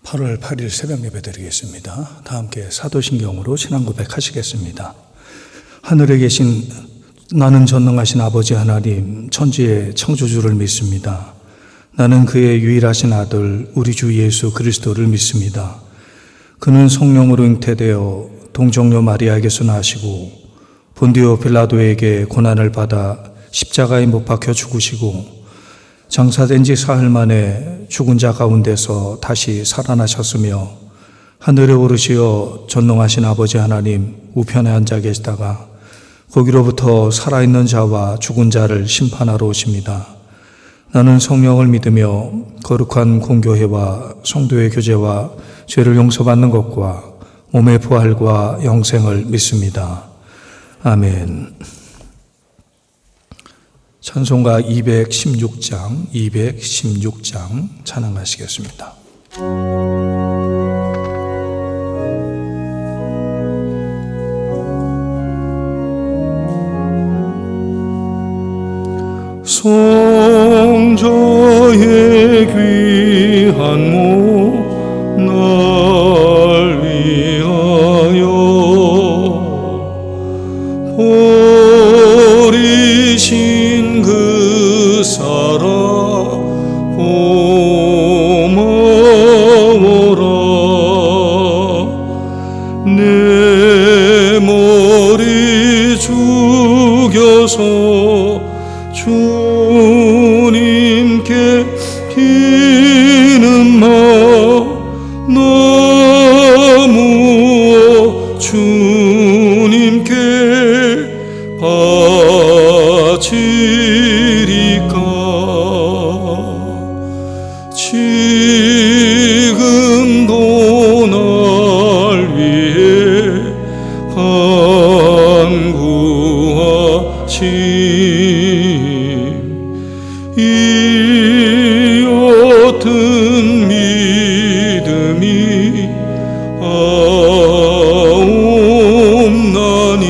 8월 8일 새벽 예배 드리겠습니다. 다 함께 사도신경으로 신앙 고백하시겠습니다. 하늘에 계신 나는 전능하신 아버지 하나님, 천지의 창조주를 믿습니다. 나는 그의 유일하신 아들 우리 주 예수 그리스도를 믿습니다. 그는 성령으로 잉태되어 동정녀 마리아에게서 나시고 본디오 빌라도에게 고난을 받아 십자가에 못 박혀 죽으시고 장사된 지 사흘 만에 죽은 자 가운데서 다시 살아나셨으며 하늘에 오르시어 전능하신 아버지 하나님 우편에 앉아 계시다가 거기로부터 살아있는 자와 죽은 자를 심판하러 오십니다. 나는 성령을 믿으며 거룩한 공교회와 성도의 교제와 죄를 용서받는 것과 몸의 부활과 영생을 믿습니다. 아멘. 찬송가 216장 찬양하시겠습니다. 성자의 귀한 몸 날 위하여 버리신 그 사랑 고마워라. 내 머리 죽여서 주님께 피는 마 나무어 주님께 바치리까. 지금도 날 위해 간구하심 이 어떤 믿음이 없나니.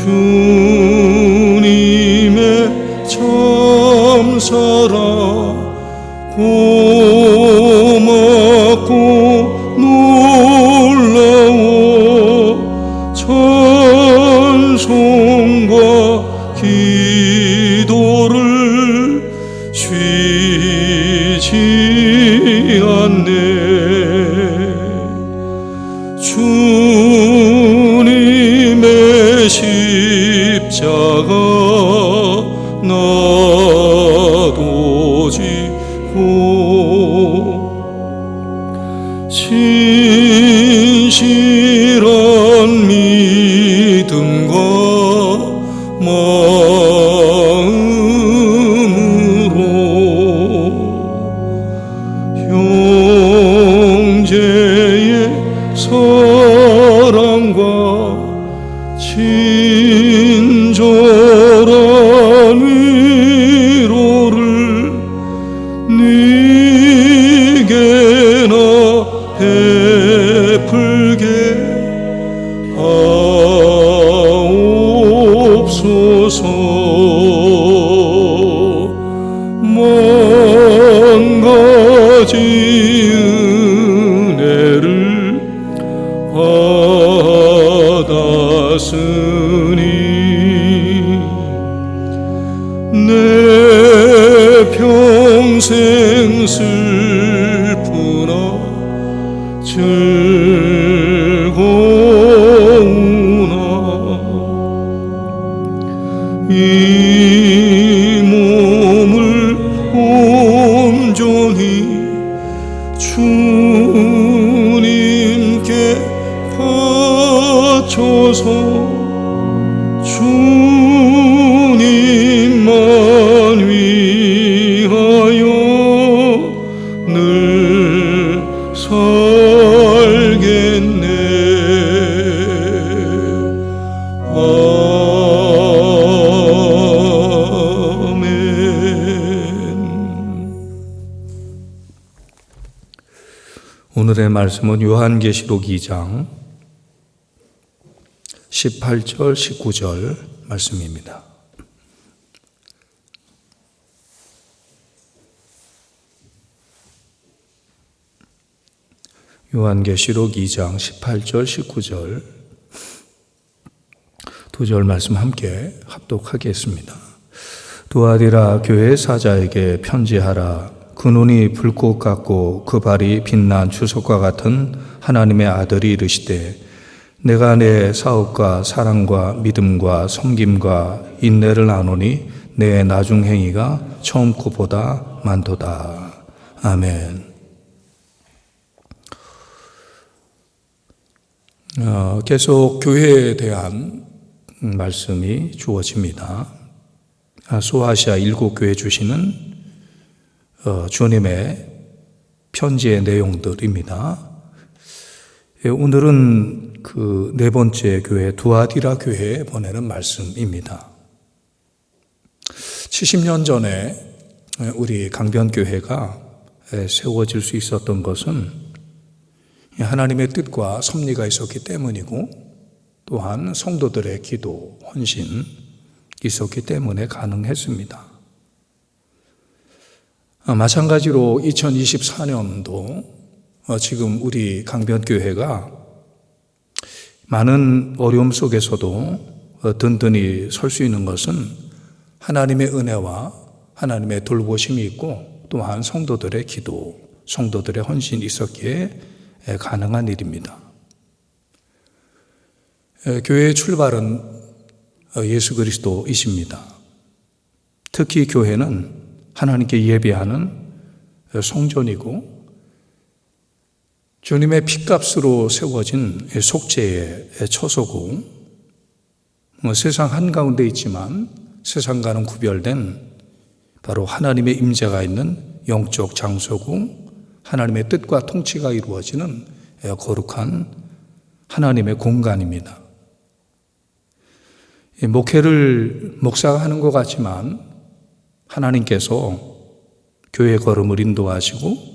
주님의 참사랑 고맙고 놀라워 찬송과 기도를 쉬지 않네. 주님의 십자가 나도 지고 진실한 믿음과 마음으로 형제의 사랑과 친절한 위로를 네게나 베풀게 하옵소서. 만 가지 은혜를 받았으니 내 평생 슬프나 즐거우나 이 몸을 온전히 주님께 바쳐서 주님만 위하여 늘 살겠네. 아멘. 오늘의 말씀은 요한계시록 2장 18절 19절 말씀입니다. 요한계시록 2장 18절 19절 두 절 말씀 함께 합독하겠습니다. 두아디라 교회 사자에게 편지하라. 그 눈이 불꽃 같고 그 발이 빛난 주석과 같은 하나님의 아들이 이르시되 내가 내 사업과 사랑과 믿음과 섬김과 인내를 아노니 내 나중 행위가 처음 것보다 많도다. 아멘. 계속 교회에 대한 말씀이 주어집니다. 소아시아 7교회 주시는 주님의 편지의 내용들입니다. 오늘은 그 네 번째 교회 두아디라 교회에 보내는 말씀입니다. 70년 전에 우리 강변교회가 세워질 수 있었던 것은 하나님의 뜻과 섭리가 있었기 때문이고 또한 성도들의 기도, 헌신 있었기 때문에 가능했습니다. 마찬가지로 2024년도 지금 우리 강변교회가 많은 어려움 속에서도 든든히 설 수 있는 것은 하나님의 은혜와 하나님의 돌보심이 있고 또한 성도들의 기도, 성도들의 헌신이 있었기에 가능한 일입니다. 교회의 출발은 예수 그리스도이십니다. 특히 교회는 하나님께 예배하는 성전이고 주님의 핏값으로 세워진 속죄의 처소고 세상 한가운데 있지만 세상과는 구별된 바로 하나님의 임재가 있는 영적 장소고 하나님의 뜻과 통치가 이루어지는 거룩한 하나님의 공간입니다. 목회를 목사가 하는 것 같지만 하나님께서 교회 걸음을 인도하시고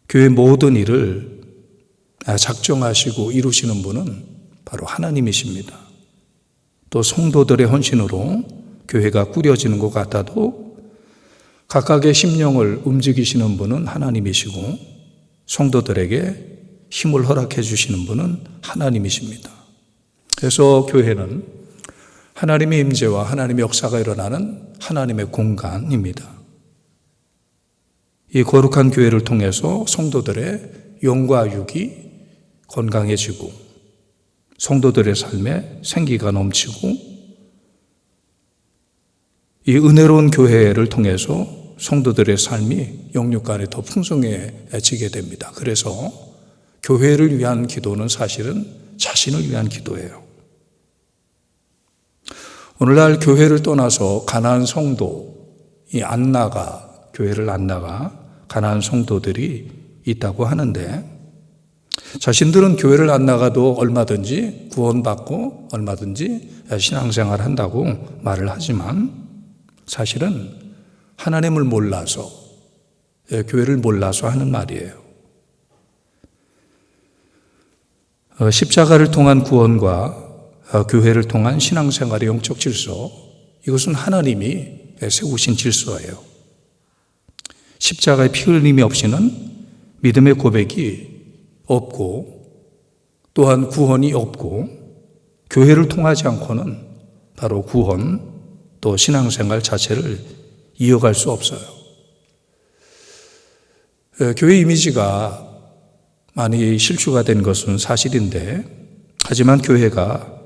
교회 모든 일을 작정하시고 이루시는 분은 바로 하나님이십니다. 또 성도들의 헌신으로 교회가 꾸려지는 것 같아도 각각의 심령을 움직이시는 분은 하나님이시고 성도들에게 힘을 허락해 주시는 분은 하나님이십니다. 그래서 교회는 하나님의 임재와 하나님의 역사가 일어나는 하나님의 공간입니다. 이 거룩한 교회를 통해서 성도들의 영과 육이 건강해지고 성도들의 삶에 생기가 넘치고 이 은혜로운 교회를 통해서 성도들의 삶이 영육간에 더 풍성해지게 됩니다. 그래서 교회를 위한 기도는 사실은 자신을 위한 기도예요. 오늘날 교회를 떠나서 가난한 성도, 교회를 안 나가 가난한 성도들이 있다고 하는데 자신들은 교회를 안 나가도 얼마든지 구원받고 얼마든지 신앙생활 한다고 말을 하지만 사실은 하나님을 몰라서 교회를 몰라서 하는 말이에요. 십자가를 통한 구원과 교회를 통한 신앙생활의 영적 질서, 이것은 하나님이 세우신 질서예요. 십자가의 피 흘림이 없이는 믿음의 고백이 없고 또한 구원이 없고 교회를 통하지 않고는 바로 구원 또 신앙생활 자체를 이어갈 수 없어요. 교회 이미지가 많이 실추가 된 것은 사실인데 하지만 교회가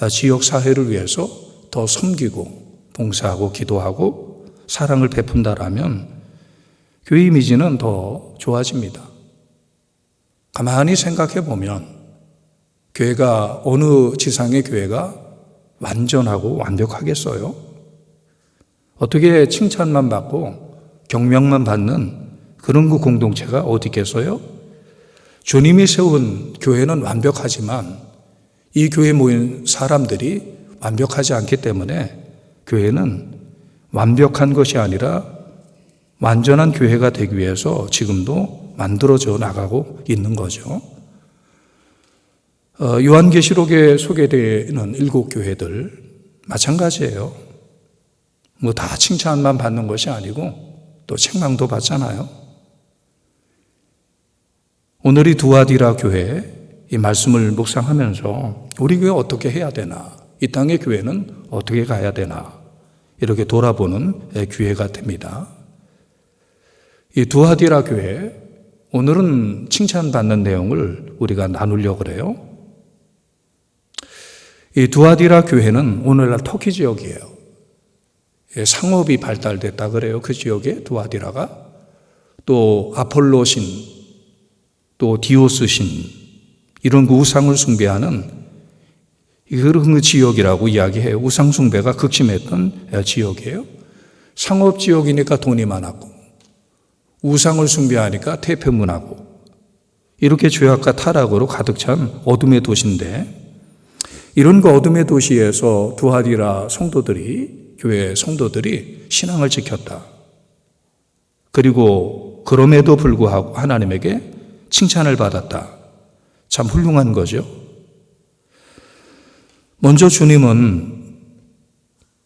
지역 사회를 위해서 더 섬기고 봉사하고 기도하고 사랑을 베푼다라면 교회 이미지는 더 좋아집니다. 가만히 생각해 보면 교회가 어느 지상의 교회가 완전하고 완벽하겠어요? 어떻게 칭찬만 받고 경명만 받는 그런 그 공동체가 어디 있겠어요? 주님이 세운 교회는 완벽하지만 이 교회에 모인 사람들이 완벽하지 않기 때문에 교회는 완벽한 것이 아니라 완전한 교회가 되기 위해서 지금도 만들어져 나가고 있는 거죠. 요한계시록에 소개되는 7교회들 마찬가지예요. 다 칭찬만 받는 것이 아니고 또 책망도 받잖아요. 오늘 이 두아디라 교회 이 말씀을 묵상하면서 우리 교회 어떻게 해야 되나, 이 땅의 교회는 어떻게 가야 되나, 이렇게 돌아보는 기회가 됩니다. 이 두아디라 교회, 오늘은 칭찬받는 내용을 우리가 나누려고 그래요. 이 두아디라 교회는 오늘날 터키 지역이에요. 상업이 발달됐다 그래요. 그 지역에 두아디라가. 또 아폴로신, 또 디오스신, 이런 그 우상을 숭배하는 그런 그 지역이라고 이야기해요. 우상 숭배가 극심했던 지역이에요. 상업 지역이니까 돈이 많았고, 우상을 숭배하니까 태평문하고, 이렇게 죄악과 타락으로 가득 찬 어둠의 도시인데, 이런 그 어둠의 도시에서 두아디라 성도들이, 교회 성도들이 신앙을 지켰다. 그리고 그럼에도 불구하고 하나님에게 칭찬을 받았다. 참 훌륭한 거죠. 먼저 주님은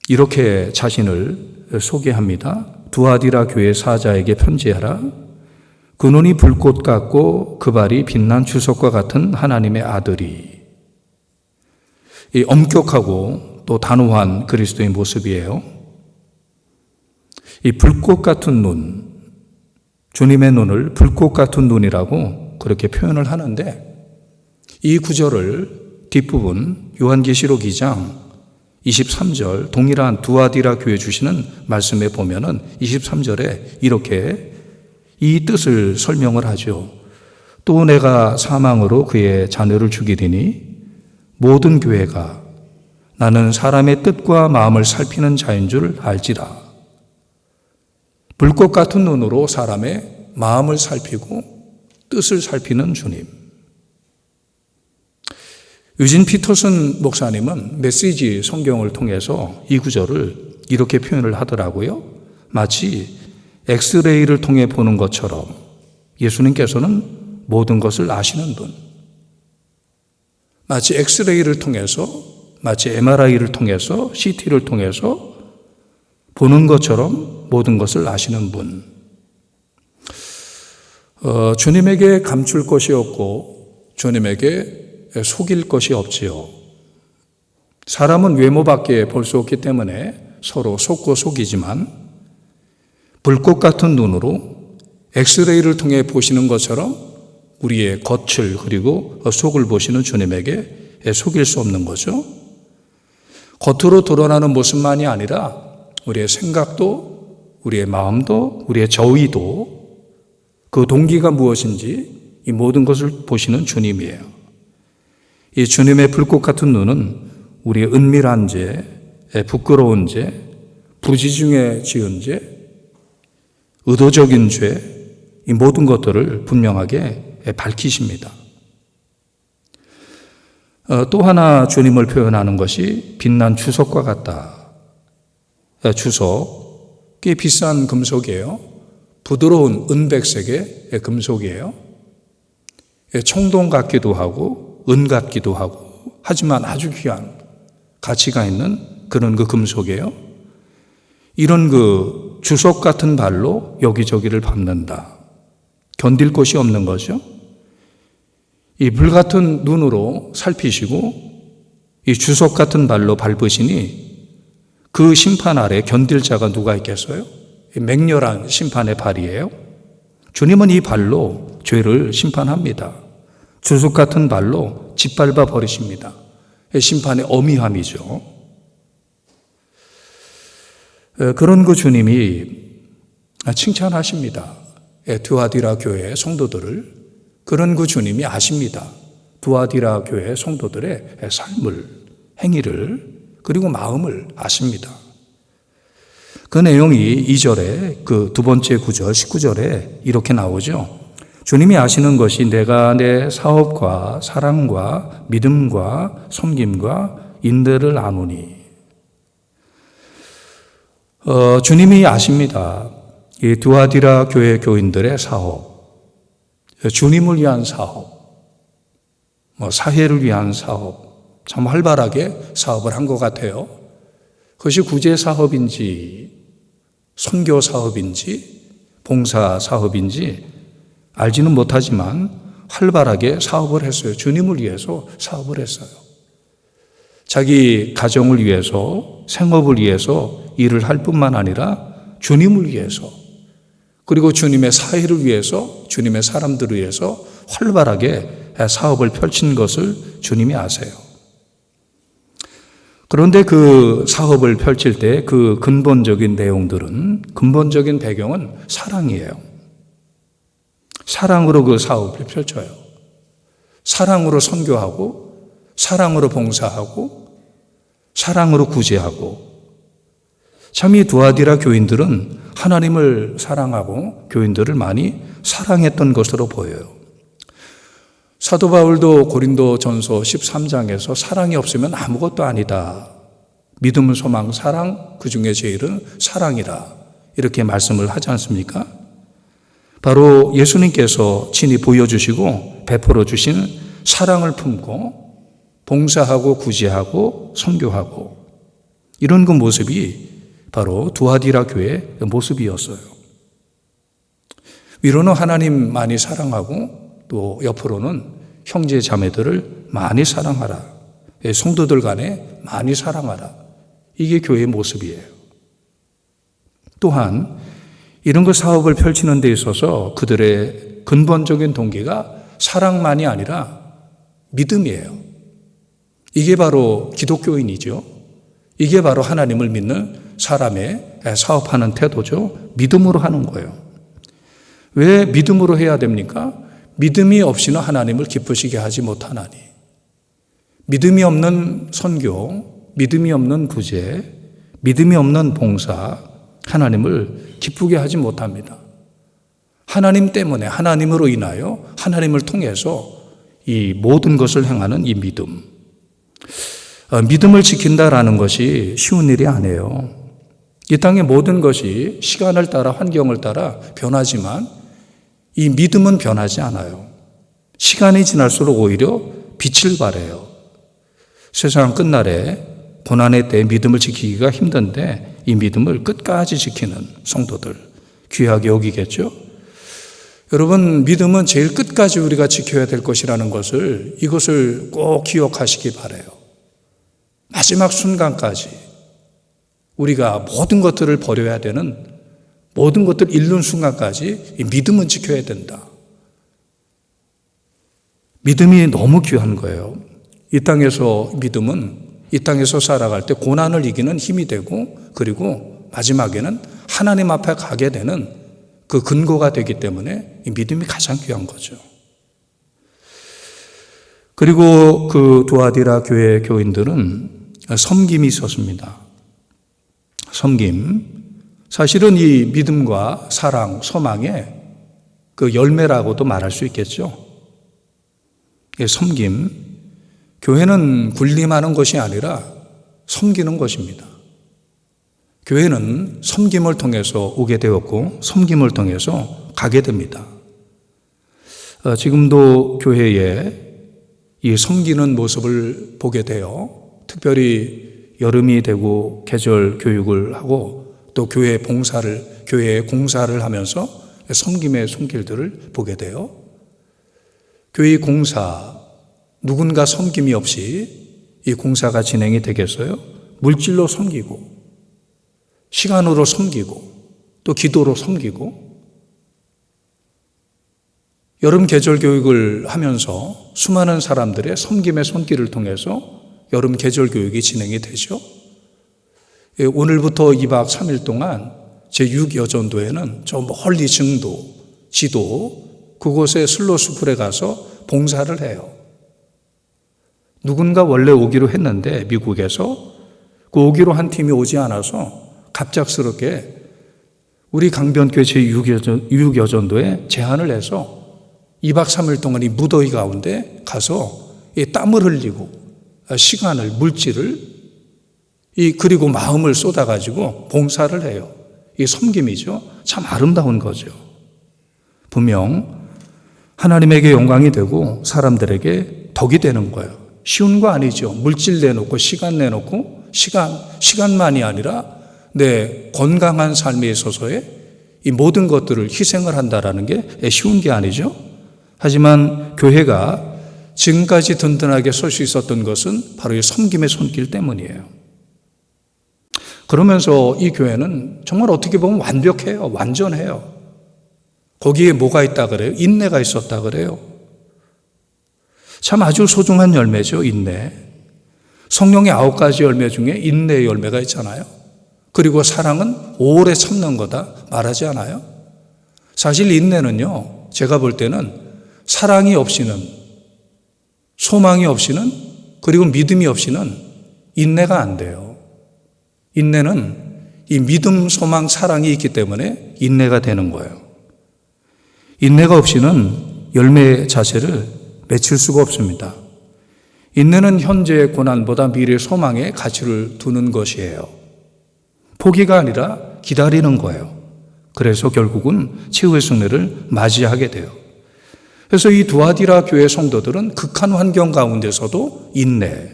이렇게 자신을 소개합니다. 두아디라 교회 사자에게 편지하라. 그 눈이 불꽃 같고 그 발이 빛난 주석과 같은 하나님의 아들이. 이 엄격하고 또 단호한 그리스도의 모습이에요. 이 불꽃 같은 눈, 주님의 눈을 불꽃 같은 눈이라고 그렇게 표현을 하는데, 이 구절을 뒷부분 요한계시록 2장 23절 동일한 두아디라 교회 주시는 말씀에 보면은 23절에 이렇게 이 뜻을 설명을 하죠. 또 내가 사망으로 그의 자녀를 죽이리니 모든 교회가 나는 사람의 뜻과 마음을 살피는 자인 줄 알지라. 불꽃 같은 눈으로 사람의 마음을 살피고 뜻을 살피는 주님. 유진 피터슨 목사님은 메시지 성경을 통해서 이 구절을 이렇게 표현을 하더라고요. 마치 엑스레이를 통해 보는 것처럼 예수님께서는 모든 것을 아시는 분. 마치 엑스레이를 통해서, 마치 MRI를 통해서, CT를 통해서 보는 것처럼 모든 것을 아시는 분. 주님에게 감출 것이 없고 주님에게 속일 것이 없지요. 사람은 외모밖에 볼 수 없기 때문에 서로 속고 속이지만 불꽃 같은 눈으로 엑스레이를 통해 보시는 것처럼 우리의 겉을 그리고 속을 보시는 주님에게 속일 수 없는 거죠. 겉으로 드러나는 모습만이 아니라 우리의 생각도, 우리의 마음도, 우리의 저의도, 그 동기가 무엇인지 이 모든 것을 보시는 주님이에요. 이 주님의 불꽃 같은 눈은 우리의 은밀한 죄, 부끄러운 죄, 부지중에 지은 죄, 의도적인 죄, 이 모든 것들을 분명하게 밝히십니다. 또 하나 주님을 표현하는 것이 빛난 주석과 같다. 주석, 꽤 비싼 금속이에요. 부드러운 은백색의 금속이에요. 청동 같기도 하고 은 같기도 하고, 하지만 아주 귀한 가치가 있는 그런 그 금속이에요. 이런 그 주석 같은 발로 여기저기를 밟는다. 견딜 곳이 없는 거죠. 이 불 같은 눈으로 살피시고 이 주석 같은 발로 밟으시니 그 심판 아래 견딜 자가 누가 있겠어요? 맹렬한 심판의 발이에요. 주님은 이 발로 죄를 심판합니다. 주석 같은 발로 짓밟아 버리십니다. 심판의 어미함이죠. 그런 그 주님이 칭찬하십니다. 두아디라 교회 성도들을. 그런 그 주님이 아십니다. 두아디라 교회 성도들의 삶을, 행위를, 그리고 마음을 아십니다. 그 내용이 2절에 그 두 번째 구절 19절에 이렇게 나오죠. 주님이 아시는 것이 내가 내 사업과 사랑과 믿음과 섬김과 인내를 아노니. 주님이 아십니다. 이 두아디라 교회 교인들의 사업, 주님을 위한 사업, 사회를 위한 사업, 참 활발하게 사업을 한 것 같아요. 그것이 구제 사업인지 선교 사업인지 봉사 사업인지 알지는 못하지만 활발하게 사업을 했어요. 주님을 위해서 사업을 했어요. 자기 가정을 위해서, 생업을 위해서 일을 할 뿐만 아니라 주님을 위해서, 그리고 주님의 사회를 위해서, 주님의 사람들을 위해서 활발하게 사업을 펼친 것을 주님이 아세요. 그런데 그 사업을 펼칠 때 그 근본적인 내용들은, 근본적인 배경은 사랑이에요. 사랑으로 그 사업을 펼쳐요. 사랑으로 선교하고, 사랑으로 봉사하고, 사랑으로 구제하고. 참 이 두아디라 교인들은 하나님을 사랑하고 교인들을 많이 사랑했던 것으로 보여요. 사도 바울도 고린도전서 13장에서 사랑이 없으면 아무것도 아니다. 믿음, 소망, 사랑, 그 중에 제일은 사랑이라. 이렇게 말씀을 하지 않습니까? 바로 예수님께서 친히 보여주시고 베풀어 주시는 사랑을 품고 봉사하고 구제하고 선교하고, 이런 그 모습이 바로 두아디라 교회의 모습이었어요. 위로는 하나님 많이 사랑하고, 또 옆으로는 형제 자매들을 많이 사랑하라. 성도들 간에 많이 사랑하라. 이게 교회의 모습이에요. 또한 이런 그 사업을 펼치는 데 있어서 그들의 근본적인 동기가 사랑만이 아니라 믿음이에요. 이게 바로 기독교인이죠. 이게 바로 하나님을 믿는 사람의 사업하는 태도죠. 믿음으로 하는 거예요. 왜 믿음으로 해야 됩니까? 믿음이 없이는 하나님을 기쁘시게 하지 못하나니. 믿음이 없는 선교, 믿음이 없는 구제, 믿음이 없는 봉사, 하나님을 기쁘게 하지 못합니다. 하나님 때문에, 하나님으로 인하여, 하나님을 통해서 이 모든 것을 행하는 이 믿음. 믿음을 지킨다라는 것이 쉬운 일이 아니에요. 이 땅의 모든 것이 시간을 따라, 환경을 따라 변하지만 이 믿음은 변하지 않아요. 시간이 지날수록 오히려 빛을 발해요. 세상 끝날에 고난의 때 믿음을 지키기가 힘든데 이 믿음을 끝까지 지키는 성도들, 귀하게 여기겠죠? 여러분, 믿음은 제일 끝까지 우리가 지켜야 될 것이라는 것을, 이것을 꼭 기억하시기 바라요. 마지막 순간까지 우리가 모든 것들을 버려야 되는, 모든 것들을 잃는 순간까지 이 믿음은 지켜야 된다. 믿음이 너무 귀한 거예요. 이 땅에서 믿음은 이 땅에서 살아갈 때 고난을 이기는 힘이 되고, 그리고 마지막에는 하나님 앞에 가게 되는 그 근거가 되기 때문에 이 믿음이 가장 귀한 거죠. 그리고 그 두아디라 교회 교인들은 섬김이 있었습니다. 섬김. 사실은 이 믿음과 사랑, 소망의 그 열매라고도 말할 수 있겠죠. 섬김. 교회는 군림하는 것이 아니라 섬기는 것입니다. 교회는 섬김을 통해서 오게 되었고 섬김을 통해서 가게 됩니다. 지금도 교회에 이 섬기는 모습을 보게 돼요. 특별히 여름이 되고 계절 교육을 하고 또 교회 봉사를, 교회에 공사를 하면서 섬김의 손길들을 보게 돼요. 교회 공사, 누군가 섬김이 없이 이 공사가 진행이 되겠어요? 물질로 섬기고, 시간으로 섬기고, 또 기도로 섬기고, 여름 계절 교육을 하면서 수많은 사람들의 섬김의 손길을 통해서 여름 계절 교육이 진행이 되죠. 오늘부터 2박 3일 동안 제6여전도에는 저 멀리 증도, 지도, 그곳에 슬로스쿨에 가서 봉사를 해요. 누군가 원래 오기로 했는데 미국에서 그 오기로 한 팀이 오지 않아서 갑작스럽게 우리 강변교회 제6여전도에 제안을 해서 2박 3일 동안 이 무더위 가운데 가서 이 땀을 흘리고 시간을, 물질을, 그리고 마음을 쏟아가지고 봉사를 해요. 이 섬김이죠. 참 아름다운 거죠. 분명 하나님에게 영광이 되고 사람들에게 덕이 되는 거예요. 쉬운 거 아니죠. 물질 내놓고 시간 내놓고 시간만이 아니라 내 건강한 삶에 있어서의 이 모든 것들을 희생을 한다라는 게 쉬운 게 아니죠. 하지만 교회가 지금까지 든든하게 설 수 있었던 것은 바로 이 섬김의 손길 때문이에요. 그러면서 이 교회는 정말 어떻게 보면 완벽해요. 완전해요. 거기에 뭐가 있다 그래요? 인내가 있었다 그래요. 참 아주 소중한 열매죠, 인내. 성령의 9가지 열매 중에 인내의 열매가 있잖아요. 그리고 사랑은 오래 참는 거다 말하지 않아요? 사실 인내는요, 제가 볼 때는 사랑이 없이는, 소망이 없이는, 그리고 믿음이 없이는 인내가 안 돼요. 인내는 이 믿음, 소망, 사랑이 있기 때문에 인내가 되는 거예요. 인내가 없이는 열매 자체를 맺힐 수가 없습니다. 인내는 현재의 고난보다 미래의 소망에 가치를 두는 것이에요. 포기가 아니라 기다리는 거예요. 그래서 결국은 최후의 승리를 맞이하게 돼요. 그래서 이 두아디라 교회 성도들은 극한 환경 가운데서도 인내,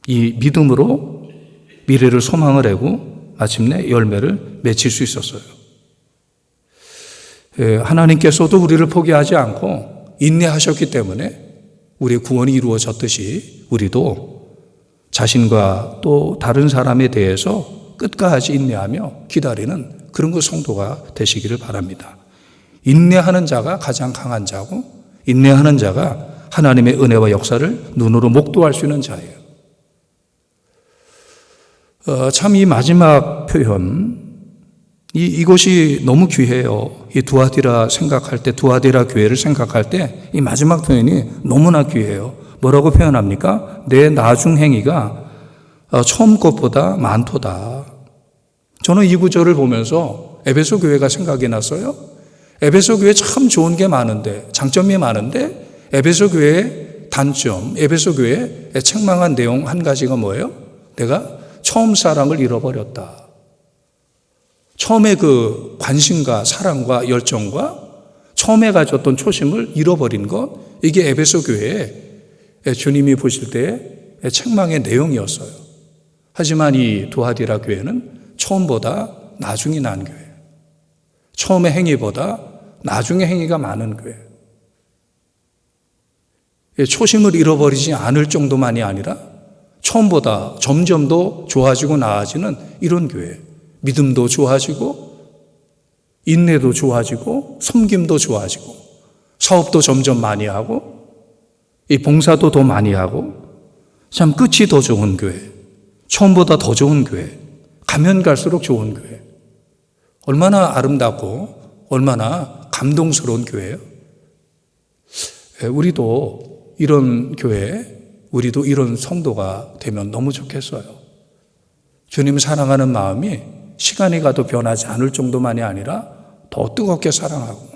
이 믿음으로 미래를 소망을 하고 마침내 열매를 맺힐 수 있었어요. 하나님께서도 우리를 포기하지 않고 인내하셨기 때문에 우리의 구원이 이루어졌듯이 우리도 자신과 또 다른 사람에 대해서 끝까지 인내하며 기다리는 그런 그 성도가 되시기를 바랍니다. 인내하는 자가 가장 강한 자고, 인내하는 자가 하나님의 은혜와 역사를 눈으로 목도할 수 있는 자예요. 참 이 마지막 표현, 이것이 너무 귀해요. 이 두아디라 생각할 때, 두아디라 교회를 생각할 때 이 마지막 표현이 너무나 귀해요. 뭐라고 표현합니까? 내 나중 행위가 처음 것보다 많도다. 저는 이 구절을 보면서 에베소 교회가 생각이 났어요. 에베소 교회 참 좋은 게 많은데, 장점이 많은데 에베소 교회의 단점, 에베소 교회의 책망한 내용 한 가지가 뭐예요? 내가 처음 사랑을 잃어버렸다. 처음에 그 관심과 사랑과 열정과 처음에 가졌던 초심을 잃어버린 것, 이게 에베소 교회에 주님이 보실 때의 책망의 내용이었어요. 하지만 이 두아디라 교회는 처음보다 나중이 난 교회, 처음의 행위보다 나중의 행위가 많은 교회, 초심을 잃어버리지 않을 정도만이 아니라 처음보다 점점 더 좋아지고 나아지는 이런 교회, 믿음도 좋아지고 인내도 좋아지고 섬김도 좋아지고 사업도 점점 많이 하고 이 봉사도 더 많이 하고 참 끝이 더 좋은 교회, 처음보다 더 좋은 교회, 가면 갈수록 좋은 교회, 얼마나 아름답고 얼마나 감동스러운 교회예요. 우리도 이런 교회, 우리도 이런 성도가 되면 너무 좋겠어요. 주님을 사랑하는 마음이 시간이 가도 변하지 않을 정도만이 아니라 더 뜨겁게 사랑하고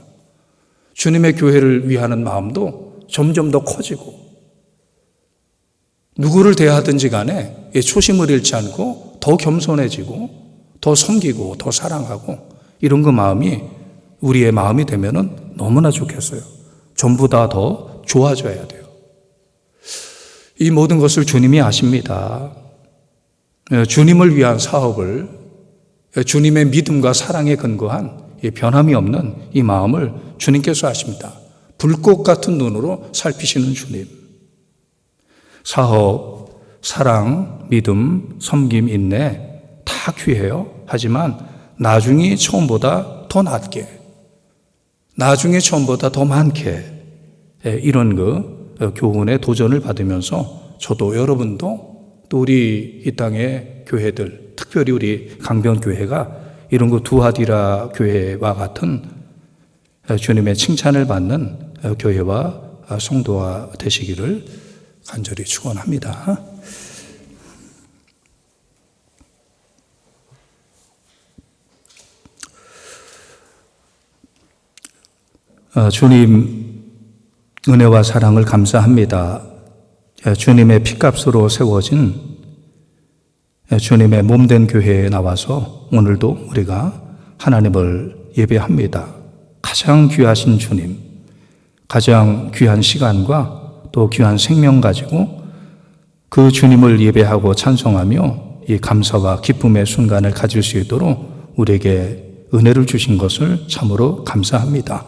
주님의 교회를 위하는 마음도 점점 더 커지고 누구를 대하든지 간에 초심을 잃지 않고 더 겸손해지고 더 섬기고 더 사랑하고 이런 그 마음이 우리의 마음이 되면은 너무나 좋겠어요. 전부 다 더 좋아져야 돼요. 이 모든 것을 주님이 아십니다. 주님을 위한 사업을 주님의 믿음과 사랑에 근거한 변함이 없는 이 마음을 주님께서 아십니다. 불꽃 같은 눈으로 살피시는 주님. 사업, 사랑, 믿음, 섬김, 인내 다 귀해요. 하지만 나중이 처음보다 더 낫게, 나중에 처음보다 더 많게 이런 그 교훈의 도전을 받으면서 저도 여러분도 또 우리 이 땅의 교회들, 특별히 우리 강변교회가 이런 그 두아디라 교회와 같은 주님의 칭찬을 받는 교회와 성도가 되시기를 간절히 축원합니다. 주님 은혜와 사랑을 감사합니다. 주님의 피값으로 세워진 주님의 몸된 교회에 나와서 오늘도 우리가 하나님을 예배합니다. 가장 귀하신 주님, 가장 귀한 시간과 또 귀한 생명 가지고 그 주님을 예배하고 찬송하며 이 감사와 기쁨의 순간을 가질 수 있도록 우리에게 은혜를 주신 것을 참으로 감사합니다.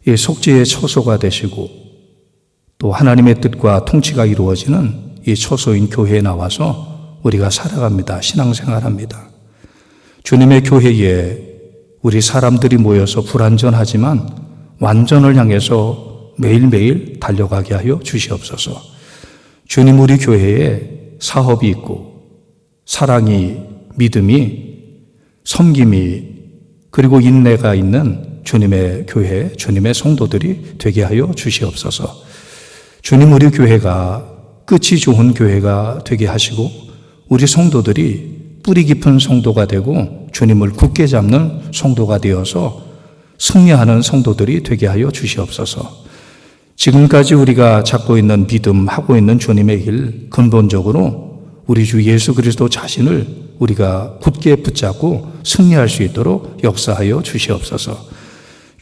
이 속죄의 처소가 되시고 또 하나님의 뜻과 통치가 이루어지는 이 처소인 교회에 나와서 우리가 살아갑니다. 신앙생활합니다. 주님의 교회에 우리 사람들이 모여서 불완전하지만 완전을 향해서 매일매일 달려가게 하여 주시옵소서. 주님, 우리 교회에 사업이 있고 사랑이, 믿음이, 섬김이, 그리고 인내가 있는 주님의 교회, 주님의 성도들이 되게 하여 주시옵소서. 주님, 우리 교회가 끝이 좋은 교회가 되게 하시고 우리 성도들이 뿌리 깊은 성도가 되고 주님을 굳게 잡는 성도가 되어서 승리하는 성도들이 되게 하여 주시옵소서. 지금까지 우리가 잡고 있는 믿음, 하고 있는 주님의 길, 근본적으로 우리 주 예수 그리스도 자신을 우리가 굳게 붙잡고 승리할 수 있도록 역사하여 주시옵소서.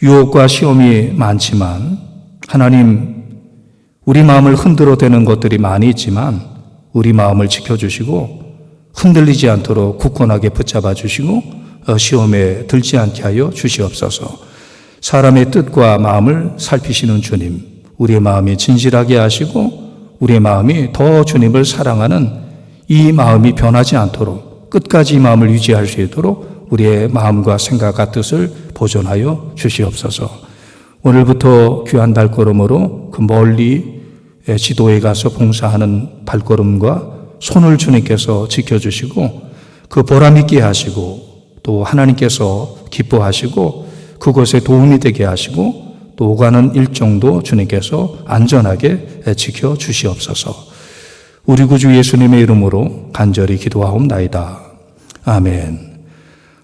유혹과 시험이 많지만 하나님, 우리 마음을 흔들어대는 것들이 많이 있지만 우리 마음을 지켜주시고 흔들리지 않도록 굳건하게 붙잡아 주시고 시험에 들지 않게 하여 주시옵소서. 사람의 뜻과 마음을 살피시는 주님, 우리의 마음이 진실하게 하시고 우리의 마음이 더 주님을 사랑하는 이 마음이 변하지 않도록 끝까지 이 마음을 유지할 수 있도록 우리의 마음과 생각과 뜻을 보존하여 주시옵소서. 오늘부터 귀한 발걸음으로 그 멀리 지도에 가서 봉사하는 발걸음과 손을 주님께서 지켜주시고 그 보람 있게 하시고 또 하나님께서 기뻐하시고 그곳에 도움이 되게 하시고 또 오가는 일정도 주님께서 안전하게 지켜주시옵소서. 우리 구주 예수님의 이름으로 간절히 기도하옵나이다. 아멘.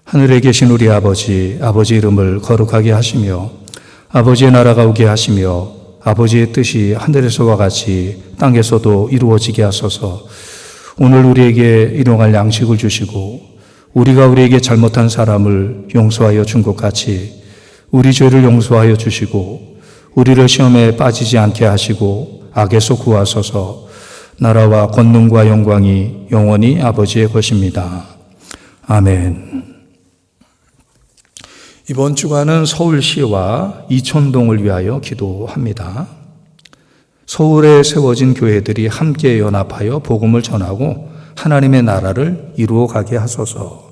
하늘에 계신 우리 아버지, 아버지 이름을 거룩하게 하시며 아버지의 나라가 오게 하시며 아버지의 뜻이 하늘에서와 같이 땅에서도 이루어지게 하소서. 오늘 우리에게 일용할 양식을 주시고 우리가 우리에게 잘못한 사람을 용서하여 준 것 같이 우리 죄를 용서하여 주시고 우리를 시험에 빠지지 않게 하시고 악에서 구하소서. 나라와 권능과 영광이 영원히 아버지의 것입니다. 아멘. 이번 주간은 서울시와 이촌동을 위하여 기도합니다. 서울에 세워진 교회들이 함께 연합하여 복음을 전하고 하나님의 나라를 이루어 가게 하소서.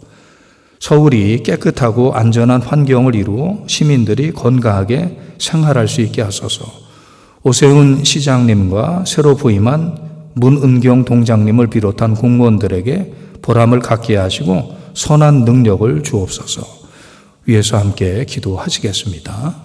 서울이 깨끗하고 안전한 환경을 이루어 시민들이 건강하게 생활할 수 있게 하소서. 오세훈 시장님과 새로 부임한 문은경 동장님을 비롯한 공무원들에게 보람을 갖게 하시고 선한 능력을 주옵소서. 위에서 함께 기도하시겠습니다.